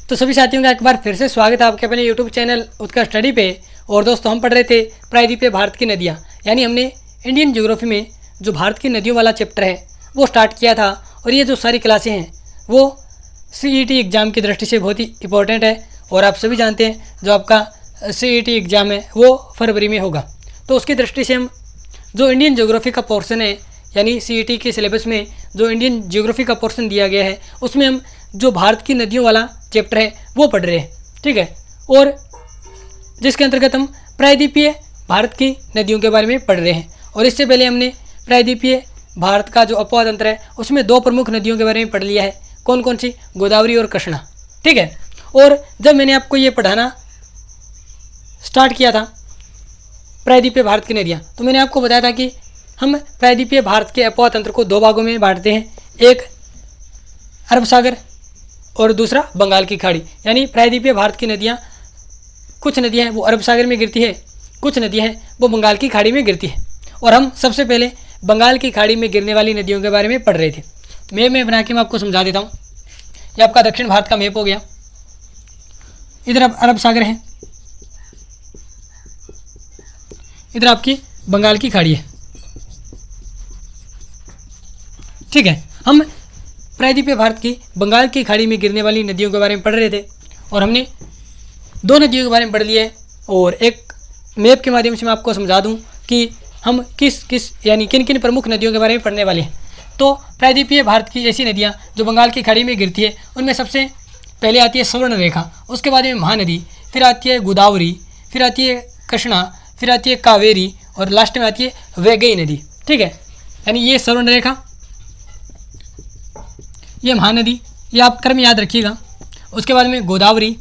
तो सभी साथियों का एक बार फिर से स्वागत है आपके अपने यूट्यूब चैनल उत्कर्ष स्टडी पे। और दोस्तों, हम पढ़ रहे थे प्रायद्वीपीय भारत की नदियाँ, यानी हमने इंडियन ज्योग्राफी में जो भारत की नदियों वाला चैप्टर है वो स्टार्ट किया था। और ये जो सारी क्लासें हैं वो CET एग्ज़ाम की दृष्टि से बहुत ही इंपॉर्टेंट है। और आप सभी जानते हैं जो आपका CET एग्ज़ाम है वो फरवरी में होगा। तो उसकी दृष्टि से हम जो इंडियन ज्योग्राफी का पोर्शन है, यानी CET के सिलेबस में जो इंडियन ज्योग्राफी का पोर्शन दिया गया है उसमें हम जो भारत की नदियों वाला चैप्टर है वो पढ़ रहे हैं, ठीक है। और जिसके अंतर्गत हम प्रायद्वीपीय भारत की नदियों के बारे में पढ़ रहे हैं। और इससे पहले हमने प्रायद्वीपीय भारत का जो अपवाद तंत्र है उसमें दो प्रमुख नदियों के बारे में पढ़ लिया है। कौन कौन सी? गोदावरी और कृष्णा, ठीक है। और जब मैंने आपको ये पढ़ाना स्टार्ट किया था प्रायद्वीपीय भारत की नदियाँ, तो मैंने आपको बताया था कि हम प्रायद्वीपीय भारत के अपवाद तंत्र को दो भागों में बांटते हैं, एक अरब सागर और दूसरा बंगाल की खाड़ी। यानी प्रायद्वीपीय भारत की नदियाँ, कुछ नदियाँ हैं वो अरब सागर में गिरती है, कुछ नदियाँ हैं वो बंगाल की खाड़ी में गिरती है। और हम सबसे पहले बंगाल की खाड़ी में गिरने वाली नदियों के बारे में पढ़ रहे थे। मैप बना के मैं आपको समझा देता हूँ। ये आपका दक्षिण भारत का मैप हो गया। इधर अब अरब सागर है, इधर आपकी बंगाल की खाड़ी है, ठीक है। हम प्रायद्वीपीय भारत की बंगाल की खाड़ी में गिरने वाली नदियों के बारे में पढ़ रहे थे और हमने दो नदियों के बारे में पढ़ लिए है। और एक मैप के माध्यम से मैं आपको समझा दूं कि हम किस यानी किन किन प्रमुख नदियों के बारे में पढ़ने वाले हैं। तो प्रायद्वीपीय भारत की ऐसी नदियां जो बंगाल की खाड़ी में गिरती है उनमें सबसे पहले आती है स्वर्ण रेखा, उसके बाद में महानदी, फिर आती है गोदावरी, फिर आती है कृष्णा, फिर आती है कावेरी और लास्ट में आती है वैगई नदी, ठीक है। यानी ये स्वर्ण रेखा, ये महानदी, ये आप क्रम याद रखिएगा। उसके बाद में गोदावरी,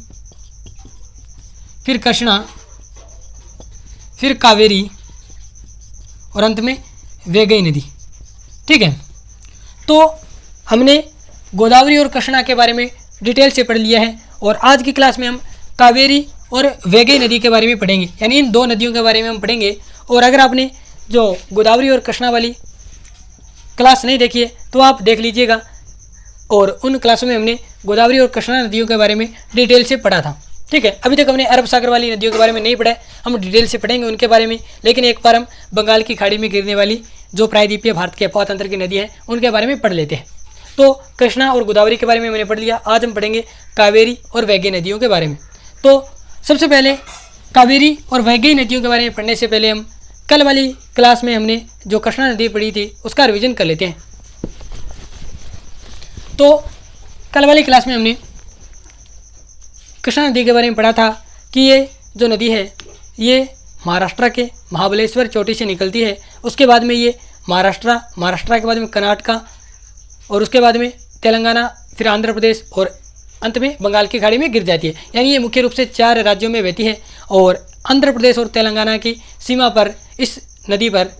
फिर कृष्णा, फिर कावेरी और अंत में वैगई नदी, ठीक है। तो हमने गोदावरी और कृष्णा के बारे में डिटेल से पढ़ लिया है और आज की क्लास में हम कावेरी और वैगई नदी के बारे में पढ़ेंगे, यानी इन दो नदियों के बारे में हम पढ़ेंगे। और अगर आपने जो गोदावरी और कृष्णा वाली क्लास नहीं देखी है तो आप देख लीजिएगा। और उन क्लासों में हमने गोदावरी और कृष्णा नदियों के बारे में डिटेल से पढ़ा था, ठीक है। अभी तक हमने अरब सागर वाली नदियों के बारे में नहीं पढ़ा है, हम डिटेल से पढ़ेंगे उनके बारे में। लेकिन एक बार हम बंगाल की खाड़ी में गिरने वाली जो प्रायद्वीपीय भारत के अपवाद तंत्र की नदी हैं उनके बारे में पढ़ लेते हैं। तो कृष्णा और गोदावरी के बारे में मैंने पढ़ लिया, आज हम पढ़ेंगे कावेरी और वैगई नदियों के बारे में। तो सबसे पहले कावेरी और वैगई नदियों के बारे में पढ़ने से पहले हम कल वाली क्लास में हमने जो कृष्णा नदी पढ़ी थी उसका रिविजन कर लेते हैं। तो कल वाली क्लास में हमने कृष्णा नदी के बारे में पढ़ा था कि ये जो नदी है ये महाराष्ट्र के महाबलेश्वर चोटी से निकलती है। उसके बाद में ये महाराष्ट्र के बाद में कर्नाटक और उसके बाद में तेलंगाना, फिर आंध्र प्रदेश और अंत में बंगाल की खाड़ी में गिर जाती है। यानी ये मुख्य रूप से 4 राज्यों में बहती है और आंध्र प्रदेश और तेलंगाना की सीमा पर इस नदी पर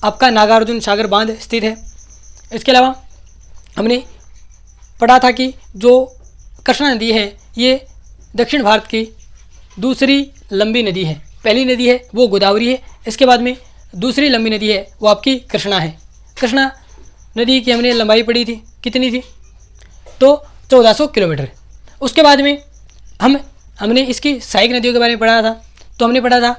आपका नागार्जुन सागर बांध स्थित है। इसके अलावा हमने पढ़ा था कि जो कृष्णा नदी है ये दक्षिण भारत की दूसरी लंबी नदी है। पहली नदी है वो गोदावरी है, इसके बाद में दूसरी लंबी नदी है वो आपकी कृष्णा है। कृष्णा नदी की हमने लंबाई पढ़ी थी, कितनी थी? तो 1400 किलोमीटर। उसके बाद में हमने इसकी सहायक नदियों के बारे में पढ़ा था। तो हमने पढ़ा था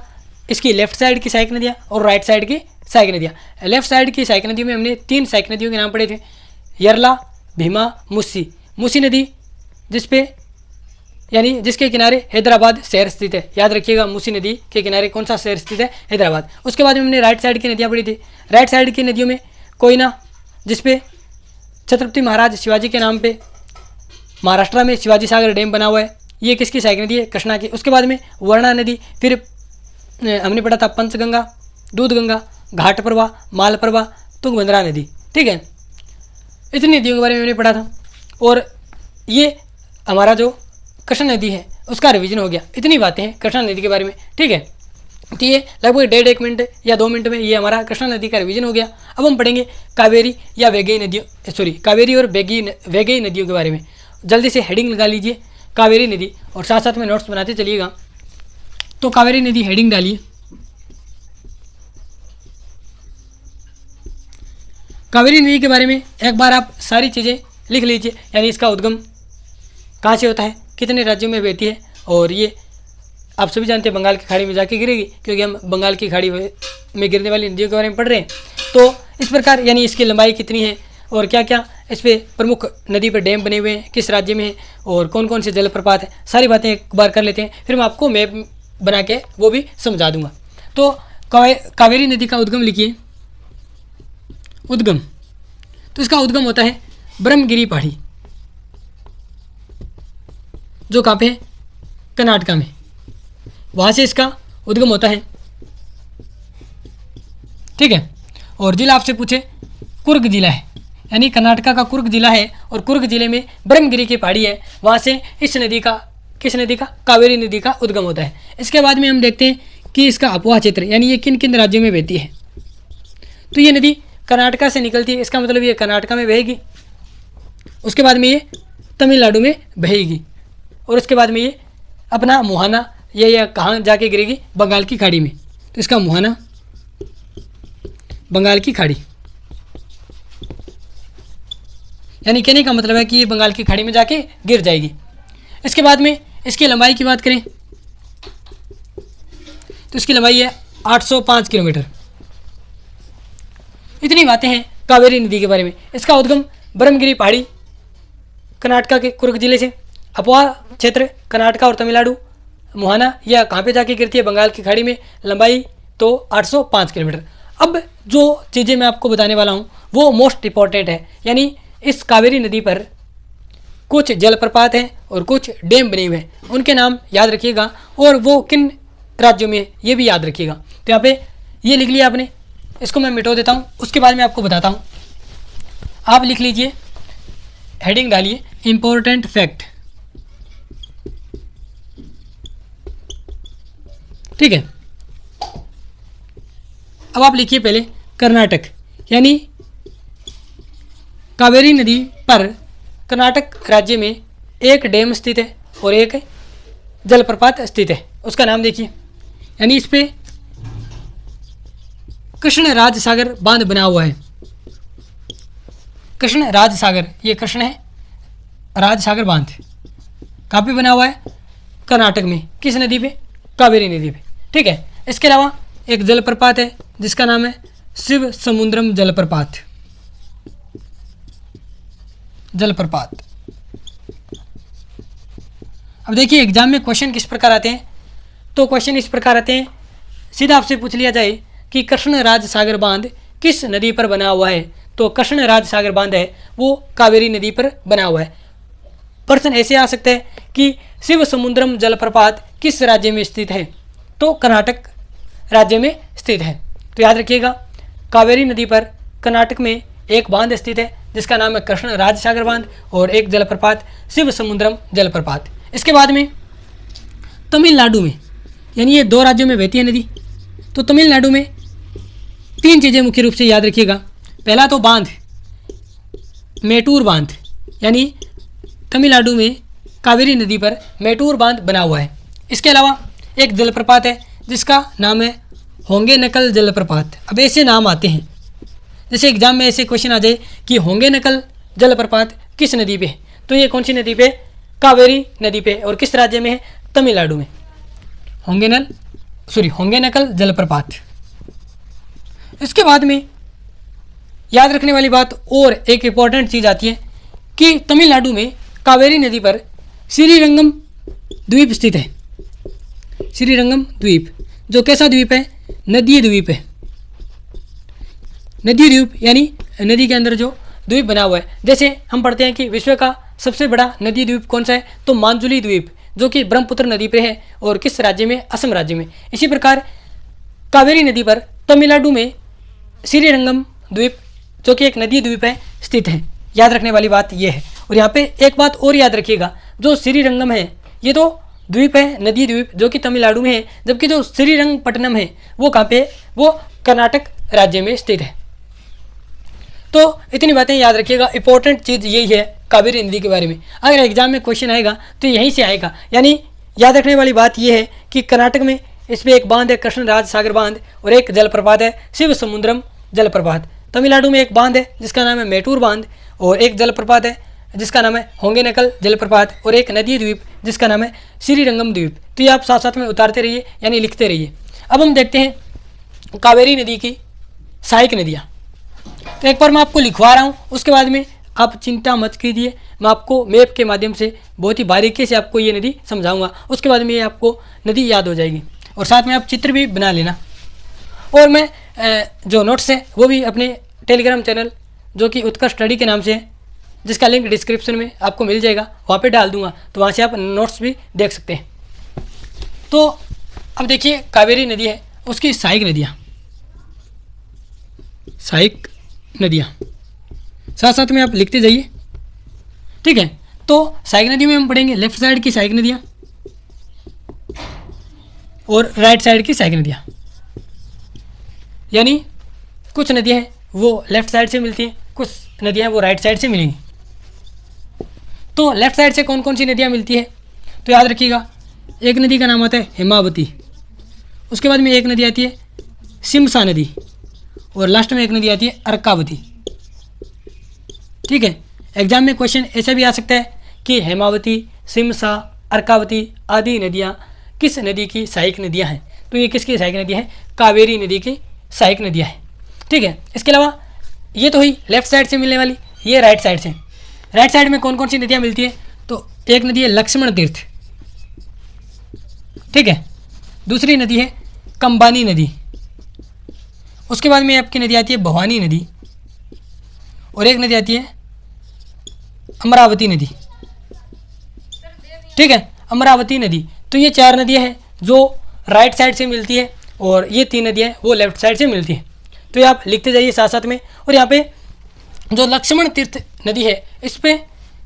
इसकी लेफ्ट साइड की सहायक नदियाँ और राइट साइड की सहायक नदियाँ। लेफ्ट साइड की सहायक नदियों में हमने 3 सहायक नदियों के नाम पढ़े थे, यरला, भीमा, मुसी नदी, जिसके किनारे हैदराबाद शहर स्थित है। याद रखिएगा, मुसी नदी के किनारे कौन सा शहर स्थित है? हैदराबाद। उसके बाद में हमने राइट साइड की नदियाँ पढ़ी थी। राइट साइड की नदियों में कोयना, जिसपे छत्रपति महाराज शिवाजी के नाम पे महाराष्ट्र में शिवाजी सागर डैम बना हुआ है, ये किसकी सहायक नदी है? कृष्णा की। उसके बाद में वर्णा नदी, फिर हमने पढ़ा था पंचगंगा, दूधगंगा, घाटप्रभा, मालप्रभा, तुंगभद्रा नदी, ठीक है। इतनी नदियों के बारे में हमने पढ़ा था और ये हमारा जो कृष्णा नदी है उसका रिवीजन हो गया। इतनी बातें हैं कृष्णा नदी के बारे में, ठीक है। तो ये लगभग 1.5 मिनट या 2 मिनट में ये हमारा कृष्णा नदी का रिवीजन हो गया। अब हम पढ़ेंगे कावेरी या वैगई नदियों, कावेरी और वैगई नदियों के बारे में। जल्दी से हेडिंग लगा लीजिए कावेरी नदी और साथ साथ में नोट्स बनाते चलिएगा। तो कावेरी नदी हेडिंग डालिए। कावेरी नदी के बारे में एक बार आप सारी चीज़ें लिख लीजिए, यानी इसका उद्गम कहाँ से होता है, कितने राज्यों में बहती है, और ये आप सभी जानते हैं बंगाल की खाड़ी में जाके गिरेगी, क्योंकि हम बंगाल की खाड़ी में गिरने वाली नदियों के बारे में पढ़ रहे हैं। तो इस प्रकार यानी इसकी लंबाई कितनी है और क्या क्या इस पर प्रमुख नदी पर डैम बने हुए हैं, किस राज्य में है और कौन कौन से जलप्रपात हैं, सारी बातें एक बार कर लेते हैं। फिर मैं आपको मैप बना के वो भी समझा दूंगा। तो कावेरी नदी का उद्गम लिखिए। उद्गम, तो इसका उद्गम होता है ब्रह्मगिरी पहाड़ी, जो कहाँ पे है, कर्नाटका में, वहाँ से इसका उद्गम होता है। ठीक है, और जिला आपसे पूछे कुर्ग जिला है, यानी कर्नाटका का कुर्ग जिला है और कुर्ग जिले में ब्रह्मगिरी की पहाड़ी है, वहाँ से इस नदी का, किस नदी का, कावेरी नदी का उद्गम होता है। इसके बाद में हम देखते हैं कि इसका अपवाह क्षेत्र यानी ये किन किन राज्यों में बहती है। तो ये नदी कर्नाटका से निकलती है, इसका मतलब ये कर्नाटका में बहेगी, उसके बाद में ये तमिलनाडु में बहेगी, और उसके बाद में ये अपना मुहाना ये कहाँ जाके गिरेगी, बंगाल की खाड़ी में। तो इसका मुहाना बंगाल की खाड़ी, यानी कहने का मतलब है कि ये बंगाल की खाड़ी में जाके गिर जाएगी। इसके बाद में इसकी लंबाई की बात करें तो इसकी लंबाई है 805 किलोमीटर। इतनी बातें हैं कावेरी नदी के बारे में। इसका उद्गम ब्रह्मगिरी पहाड़ी कर्नाटका के कुर्ग जिले से, अपवाह क्षेत्र कर्नाटका और तमिलनाडु, मुहाना यह कहाँ पे जाके गिरती है, बंगाल की खाड़ी में, लंबाई तो 805 किलोमीटर। अब जो चीज़ें मैं आपको बताने वाला हूँ वो मोस्ट इंपॉर्टेंट है, यानी इस कावेरी नदी पर कुछ जलप्रपात हैं और कुछ डैम बने हुए हैं, उनके नाम याद रखिएगा और वो किन राज्यों में ये भी याद रखिएगा। तो यहाँ पे ये लिख लिया आपने, इसको मैं मिटो देता हूँ, उसके बाद मैं आपको बताता हूँ। आप लिख लीजिए, हेडिंग डालिए इम्पोर्टेंट फैक्ट। ठीक है, अब आप लिखिए पहले कर्नाटक, यानी कावेरी नदी पर कर्नाटक राज्य में एक डैम स्थित है और एक जलप्रपात स्थित है, उसका नाम देखिए। यानी इस पे कृष्ण राज सागर बांध बना हुआ है। कृष्ण राज सागर, ये कृष्ण है, राज सागर बांध कहाँ पे बना हुआ है, कर्नाटक में, किस नदी पे, कावेरी नदी पे। ठीक है, इसके अलावा एक जलप्रपात है जिसका नाम है शिव समुद्रम जलप्रपात। जलप्रपात, अब देखिए एग्जाम में क्वेश्चन किस प्रकार आते हैं। तो क्वेश्चन इस प्रकार आते हैं, सीधा आपसे पूछ लिया जाए कि कृष्ण राज सागर बांध किस नदी पर बना हुआ है, तो कृष्ण राज सागर बांध है वो कावेरी नदी पर बना हुआ है। प्रश्न ऐसे आ सकता है कि शिव समुद्रम जलप्रपात किस राज्य में स्थित है, तो कर्नाटक राज्य में स्थित है। तो याद रखिएगा, कावेरी नदी पर कर्नाटक में एक बांध स्थित है जिसका नाम है कृष्ण राज सागर बांध और एक जलप्रपात शिव समुद्रम जलप्रपात। इसके बाद में तमिलनाडु में, यानी ये दो राज्यों में बहती है नदी, तो तमिलनाडु में तीन चीज़ें मुख्य रूप से याद रखिएगा। पहला तो बांध, मेटूर बांध, यानी तमिलनाडु में कावेरी नदी पर मेटूर बांध बना हुआ है। इसके अलावा एक जलप्रपात है जिसका नाम है होंगेनकल जलप्रपात। अब ऐसे नाम आते हैं, जैसे एग्जाम में ऐसे क्वेश्चन आ जाए कि होंगेनकल जलप्रपात किस नदी पे है, तो ये कौन सी नदी पे, कावेरी नदी पे, और किस राज्य में है, तमिलनाडु में। होंगेनकल जलप्रपात। इसके बाद में याद रखने वाली बात और एक इंपॉर्टेंट चीज़ आती है कि तमिलनाडु में कावेरी नदी पर श्रीरंगम द्वीप स्थित है। श्रीरंगम द्वीप जो कैसा द्वीप है, नदी द्वीप है। नदी द्वीप यानी नदी के अंदर जो द्वीप बना हुआ है। जैसे हम पढ़ते हैं कि विश्व का सबसे बड़ा नदी द्वीप कौन सा है, तो मांजुली द्वीप, जो कि ब्रह्मपुत्र नदी पे है और किस राज्य में, असम राज्य में। इसी प्रकार कावेरी नदी पर तमिलनाडु में श्रीरंगम द्वीप जो कि एक नदी द्वीप है स्थित है। याद रखने वाली बात यह है। और यहाँ पे एक बात और याद रखिएगा, जो श्रीरंगम है ये तो द्वीप है, नदी द्वीप जो कि तमिलनाडु में है, जबकि जो श्रीरंगपट्टनम है वो कहाँ पे, वो कर्नाटक राज्य में स्थित है। तो इतनी बातें याद रखिएगा। इंपॉर्टेंट चीज़ यही है कावेरी नदी के बारे में। अगर एग्जाम में क्वेश्चन आएगा तो यहीं से आएगा। यानी याद रखने वाली बात यह है कि कर्नाटक में इस पर एक बांध है कृष्ण राज सागर बांध और एक जलप्रपात है शिव समुद्रम जलप्रपात। तमिलनाडु में एक बांध है जिसका नाम है मेटूर बांध और एक जलप्रपात है जिसका नाम है होंगेनकल जलप्रपात और एक नदी द्वीप जिसका नाम है श्रीरंगम द्वीप। तो ये आप साथ साथ में उतारते रहिए यानी लिखते रहिए। अब हम देखते हैं कावेरी नदी की सहायक नदियाँ। तो एक बार मैं आपको लिखवा रहा हूँ, उसके बाद में आप चिंता मत कीजिए, मैं आपको मैप के माध्यम से बहुत ही बारीकी से आपको ये नदी समझाऊंगा। उसके बाद में ये आपको नदी याद हो जाएगी और साथ में आप चित्र भी बना लेना। और मैं जो नोट्स हैं वो भी अपने टेलीग्राम चैनल जो कि उत्कर्ष स्टडी के नाम से है, जिसका लिंक डिस्क्रिप्शन में आपको मिल जाएगा, वहाँ पे डाल दूंगा, तो वहाँ से आप नोट्स भी देख सकते हैं। तो अब देखिए कावेरी नदी है, उसकी सहायक नदियाँ, सहायक नदियाँ साथ साथ में आप लिखते जाइए, ठीक है। तो सहायक नदी में हम पढ़ेंगे लेफ्ट साइड की सहायक नदियाँ और राइट साइड की सहायक नदियाँ। यानी कुछ नदियाँ हैं वो लेफ्ट साइड से मिलती हैं, कुछ नदियाँ वो राइट साइड से मिलेंगी। तो लेफ्ट साइड से कौन कौन सी नदियाँ मिलती है तो याद रखिएगा, एक नदी का नाम आता है हेमावती, उसके बाद में एक नदी आती है सिमसा नदी और लास्ट में एक नदी आती है अर्कावती, ठीक है। एग्जाम में क्वेश्चन ऐसा भी आ सकता है कि हेमावती, सिमसा, अर्कावती आदि नदियाँ किस नदी की सहायक नदियाँ हैं, तो ये किसकी सहायक नदियाँ हैं, कावेरी नदी की सहायक नदियाँ हैं, ठीक है। इसके अलावा ये तो हुई लेफ्ट साइड से मिलने वाली, ये राइट साइड से। राइट साइड में कौन कौन सी नदियाँ मिलती हैं तो एक नदी है लक्ष्मण तीर्थ, ठीक है, दूसरी नदी है कंबानी नदी, उसके बाद में आपकी नदी आती है भवानी नदी और एक नदी आती है अमरावती नदी, ठीक है, अमरावती नदी। तो ये चार नदियाँ हैं जो राइट साइड से मिलती है और ये तीन नदियाँ हैं वो लेफ्ट साइड से मिलती हैं। तो ये आप लिखते जाइए साथ साथ में। और यहाँ पे जो लक्ष्मण तीर्थ नदी है इस पे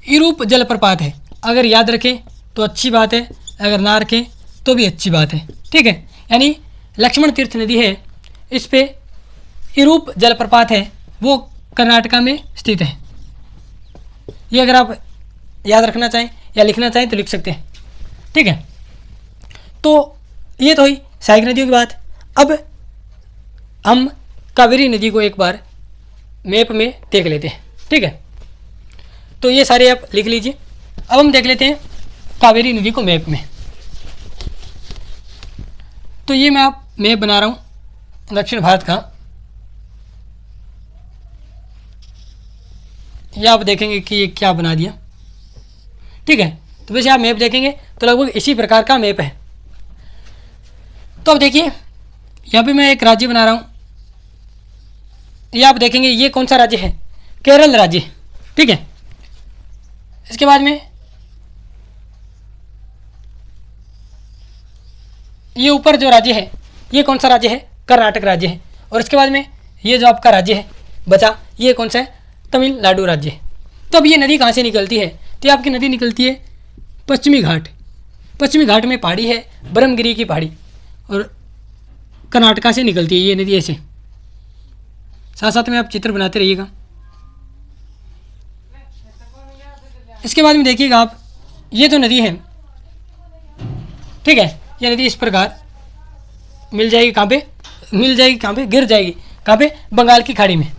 इरूप जलप्रपात है, अगर याद रखें तो अच्छी बात है, अगर ना रखें तो भी अच्छी बात है, ठीक है। यानी लक्ष्मण तीर्थ नदी है, इस पे इरूप जलप्रपात है, वो कर्नाटका में स्थित है। ये अगर आप याद रखना चाहें या लिखना चाहें तो लिख सकते हैं, ठीक है। तो ये तो हुई सहायक नदियों की बात। अब हम कावेरी नदी को एक बार मैप में देख लेते हैं, ठीक है। तो ये सारे आप लिख लीजिए। अब हम देख लेते हैं कावेरी नदी को मैप में। तो ये मैं आप मैप बना रहा हूँ दक्षिण भारत का। ये आप देखेंगे कि ये क्या बना दिया, ठीक है। तो वैसे आप मैप देखेंगे तो लगभग इसी प्रकार का मैप है। तो अब देखिए यहाँ पे मैं एक राज्य बना रहा हूँ, ये आप देखेंगे ये कौन सा राज्य है, केरल राज्य, ठीक है। इसके बाद में ये ऊपर जो राज्य है ये कौन सा राज्य है, कर्नाटक राज्य है। और इसके बाद में ये जो आपका राज्य है बचा ये कौन सा है, तमिलनाडु राज्य। तो अब ये नदी कहाँ से निकलती है तो ये आपकी नदी निकलती है पश्चिमी घाट। पश्चिमी घाट में पहाड़ी है ब्रह्मगिरी की पहाड़ी और कर्नाटका से निकलती है ये नदी ऐसे। साथ साथ में आप चित्र बनाते रहिएगा। इसके बाद में देखिएगा आप ये जो नदी है, ठीक है, ये नदी इस प्रकार मिल जाएगी कहाँ पे, मिल जाएगी कहाँ पे, गिर जाएगी कहाँ पे, बंगाल की खाड़ी में,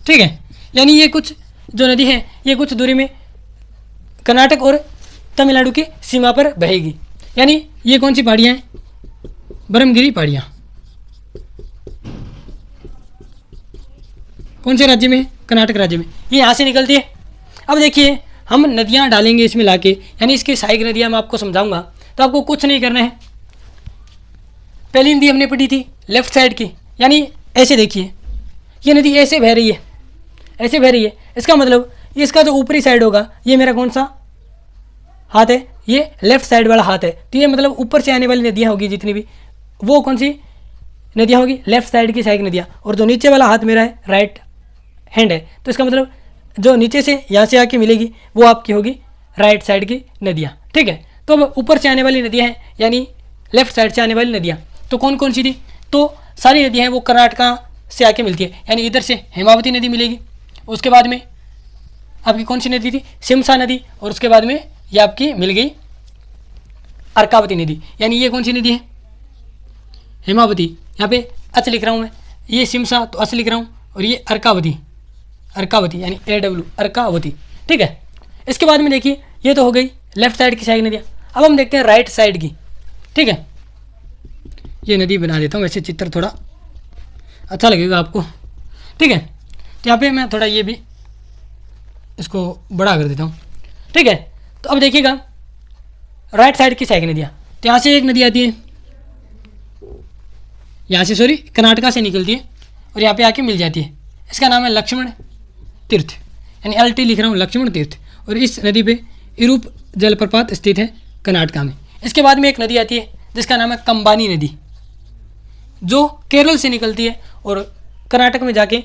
ठीक है। यानी ये कुछ जो नदी है ये कुछ दूरी में कर्नाटक और तमिलनाडु की सीमा पर बहेगी। यानी ये कौन सी पहाड़ियाँ हैं, ब्रह्मगिरी पहाड़ियाँ। कौन से राज्य में, कर्नाटक राज्य में, ये यहाँ से निकलती है। अब देखिए हम नदियाँ डालेंगे इसमें लाके, यानी इसकी सहायक नदियाँ मैं आपको समझाऊंगा। तो आपको कुछ नहीं करना है, पहली नदी हमने पढ़ी थी लेफ्ट साइड की, यानी ऐसे देखिए ये नदी ऐसे बह रही है, ऐसे बह रही है। इसका मतलब इसका जो ऊपरी साइड होगा ये मेरा कौन सा हाथ है, ये लेफ्ट साइड वाला हाथ है। तो ये मतलब ऊपर से आने वाली नदियाँ होगी जितनी भी, वो कौन सी नदियाँ होगी, लेफ्ट साइड की सहायक नदियाँ। और जो नीचे वाला हाथ मेरा है राइट हैंड है, तो इसका मतलब जो नीचे से यहाँ से आके मिलेगी वो आपकी होगी राइट साइड की नदियाँ, ठीक है। तो अब ऊपर से आने वाली नदियाँ हैं यानी लेफ्ट साइड से आने वाली नदियाँ, तो कौन कौन सी थी, तो सारी नदियाँ हैं वो कर्नाटका से आके मिलती है। यानी इधर से हेमावती नदी मिलेगी, उसके बाद में आपकी कौन सी नदी थी, सिमसा नदी, और उसके बाद में ये आपकी मिल गई अर्कावती नदी। यानी ये कौन सी नदी है, हेमावती, यहाँ पे अच लिख रहा हूँ मैं, ये सिमसा तो अच लिख रहा हूँ, और ये अर्कावती, अर्कावती यानी AW अर्कावती। ठीक है, इसके बाद में देखिए ये तो हो गई लेफ्ट साइड की सारी नदियाँ। अब हम देखते हैं राइट साइड की। ठीक है, ये नदी बना देता हूँ, वैसे चित्र थोड़ा अच्छा लगेगा आपको। ठीक है, तो यहाँ पे मैं थोड़ा ये भी इसको बड़ा कर देता हूँ। ठीक है, तो अब देखिएगा राइट साइड की सारी नदियाँ। तो यहाँ से एक नदी आती है, यहाँ से सॉरी कर्नाटका से निकलती है और यहाँ पे आके मिल जाती है। इसका नाम है लक्ष्मण तीर्थ यानी LT लिख रहा हूँ, लक्ष्मण तीर्थ। और इस नदी पे इरूप जलप्रपात स्थित है कर्नाटका में। इसके बाद में एक नदी आती है जिसका नाम है कंबानी नदी, जो केरल से निकलती है और कर्नाटक में जाके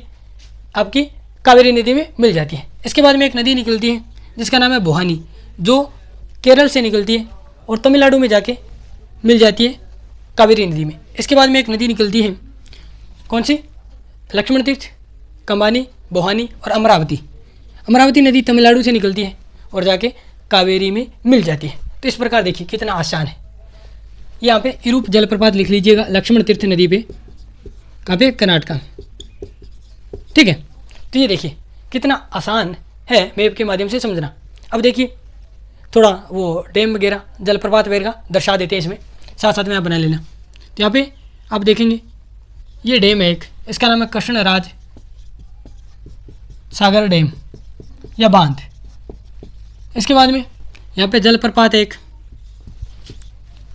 आपकी कावेरी नदी में मिल जाती है। इसके बाद में एक नदी निकलती है जिसका नाम है बोहानी, जो केरल से निकलती है और तमिलनाडु में जाके मिल जाती है कावेरी नदी में। इसके बाद में एक नदी निकलती है, कौन सी? लक्ष्मण तीर्थ, कंबानी, बोहानी और अमरावती। अमरावती नदी तमिलनाडु से निकलती है और जाके कावेरी में मिल जाती है। तो इस प्रकार देखिए कितना आसान है। यहाँ पे इरूप जलप्रपात लिख लीजिएगा, लक्ष्मण तीर्थ नदी पे, कहाँ पे? कर्नाटका। ठीक है, तो ये देखिए कितना आसान है मैप के माध्यम से समझना। अब देखिए थोड़ा वो डैम वगैरह जलप्रपात वगैरह दर्शा देते हैं इसमें, साथ साथ में आप बना लेना। तो यहाँ पे आप देखेंगे ये डैम है एक, इसका नाम है कृष्णराज सागर डैम या बांध। इसके बाद में यहाँ पे जलप्रपात एक,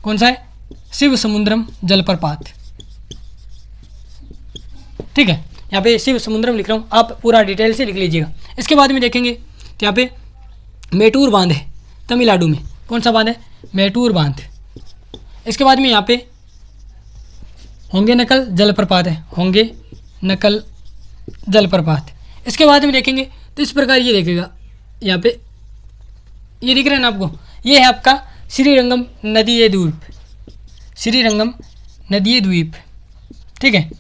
कौन सा है? शिव समुद्रम जलप्रपात। ठीक है, यहाँ पे शिव समुद्रम लिख रहा हूँ, आप पूरा डिटेल से लिख लीजिएगा। इसके बाद में देखेंगे तो यहाँ पे मेटूर बांध है तमिलनाडु में। कौन सा बांध है? मेटूर बांध। इसके बाद में यहाँ पे होंगे नकल जलप्रपात है, होंगे नकल जलप्रपात। इसके बाद में देखेंगे तो इस प्रकार ये देखेगा, यहाँ पे ये दिख रहा है ना आपको, ये है आपका श्रीरंगम नदीय द्वीप, श्रीरंगम नदीय द्वीप। ठीक है,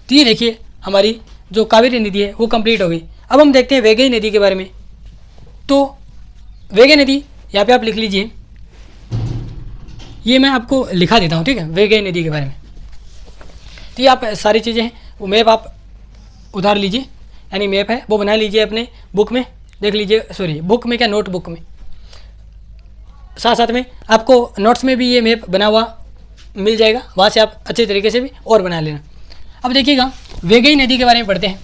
तो ये देखिए हमारी जो कावेरी नदी है वो कंप्लीट हो गई। अब हम देखते हैं वैगई नदी के बारे में। तो वैगई नदी यहाँ पे आप लिख लीजिए, ये मैं आपको लिखा देता हूँ। ठीक है, वैगई नदी के बारे में। तो ये आप सारी चीज़ें हैं, वो मैप आप उधार लीजिए, यानी मैप है वो बना लीजिए अपने बुक में, देख लीजिए, सॉरी बुक में क्या, नोटबुक में। साथ साथ में आपको नोट्स में भी ये मैप बना हुआ मिल जाएगा, वहाँ से आप अच्छे तरीके से भी और बना लेना। अब देखिएगा वैगई नदी के बारे में पढ़ते हैं।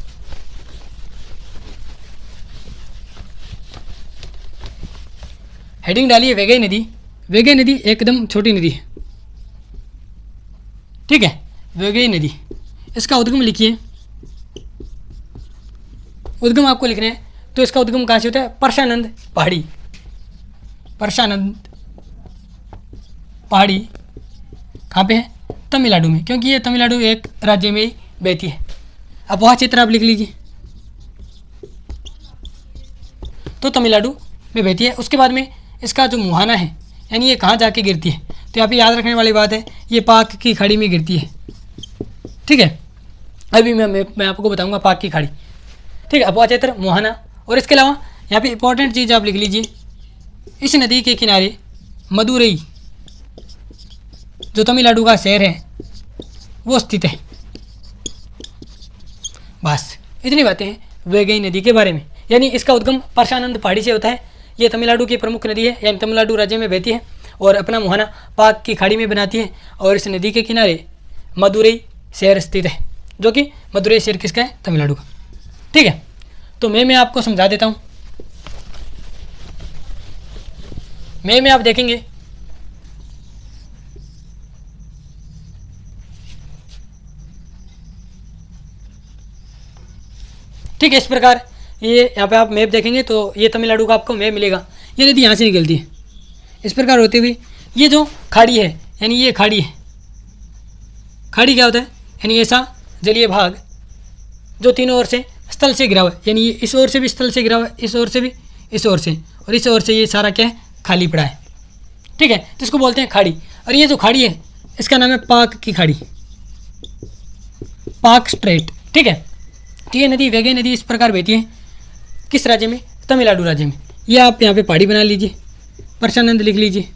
हेडिंग डालिए वैगई नदी। वैगई नदी एकदम छोटी नदी है। ठीक है, वैगई नदी, इसका उद्गम लिखिए। उद्गम आपको लिखना है, तो इसका उद्गम कहाँ से होता है? परशानंद पहाड़ी। परशानंद पहाड़ी कहाँ पे है? तमिलनाडु में, क्योंकि ये तमिलनाडु एक राज्य में ही बहती है। अब वह क्षेत्र आप लिख लीजिए, तो तमिलनाडु में बहती है। उसके बाद में इसका जो मुहाना है, यानी ये कहाँ जाके गिरती है, तो यहाँ पे याद रखने वाली बात है, ये पाक की खाड़ी में गिरती है। ठीक है, अभी मैं आपको बताऊंगा पाक की खाड़ी। ठीक है, अपोहा क्षेत्र, मुहाना। और इसके अलावा यहाँ पे इंपॉर्टेंट चीज़ आप लिख लीजिए, इस नदी के किनारे मदुरई जो तमिलनाडु का शहर है वो स्थित है। बस इतनी बातें हैं वैगई नदी के बारे में। यानी इसका उद्गम परशानंद पहाड़ी से होता है, ये तमिलनाडु की प्रमुख नदी है, यानी तमिलनाडु राज्य में बहती है और अपना मुहाना पाक की खाड़ी में बनाती है। और इस नदी के किनारे मदुरई शहर स्थित है, जो कि मदुरई शहर किसका है? तमिलनाडु का। ठीक है, तो मैं आपको समझा देता हूँ। में आप देखेंगे ठीक है, इस प्रकार ये यहाँ पे आप मैप देखेंगे तो ये तमिलनाडु का आपको मैप मिलेगा। ये नदी यहाँ से निकलती है, इस प्रकार होती हुई ये जो खाड़ी है, यानी ये खाड़ी है। खाड़ी क्या होता है? यानी ऐसा जलीय भाग जो तीनों ओर से स्थल से घिरा हुआ है, यानी इस ओर से भी स्थल से घिरा हुआ है, इस ओर से भी, इस ओर से, और इस ओर से ये सारा क्या है? खाली पड़ा है। ठीक है, तो इसको बोलते हैं खाड़ी। और ये जो खाड़ी है इसका नाम है पाक की खाड़ी, पाक स्ट्रेट। ठीक है, तो ये नदी वैगई नदी इस प्रकार बहती है, किस राज्य में? तमिलनाडु राज्य में। ये आप यहाँ पे पहाड़ी बना लीजिए, परशानंद लिख लीजिए।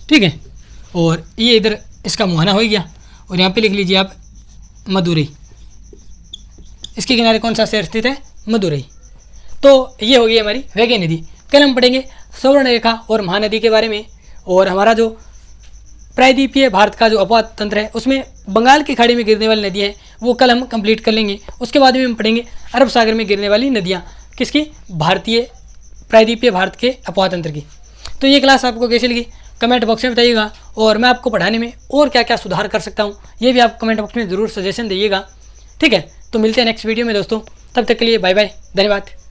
ठीक है, और ये इधर इसका मुहाना हो गया और यहाँ पे लिख लीजिए आप मदुरई। इसके किनारे कौन सा शहर स्थित है? मदुरई। तो ये होगी हमारी वैगई नदी। कल हम पढ़ेंगे सुवर्णरेखा और महानदी के बारे में, और हमारा जो प्रायद्वीपीय भारत का जो अपवाद तंत्र है उसमें बंगाल की खाड़ी में गिरने वाली नदियाँ हैं वो कल हम कंप्लीट कर लेंगे। उसके बाद में हम पढ़ेंगे अरब सागर में गिरने वाली नदियाँ, किसकी? भारतीय प्रायद्वीपीय भारत के अपवाद तंत्र की। तो ये क्लास आपको कैसी लगी कमेंट बॉक्स में बताइएगा, और मैं आपको पढ़ाने में और क्या क्या सुधार कर सकता हूँ ये भी आप कमेंट बॉक्स में ज़रूर सजेशन दीजिएगा। ठीक है, तो मिलते हैं नेक्स्ट वीडियो में दोस्तों, तब तक के लिए बाय बाय, धन्यवाद।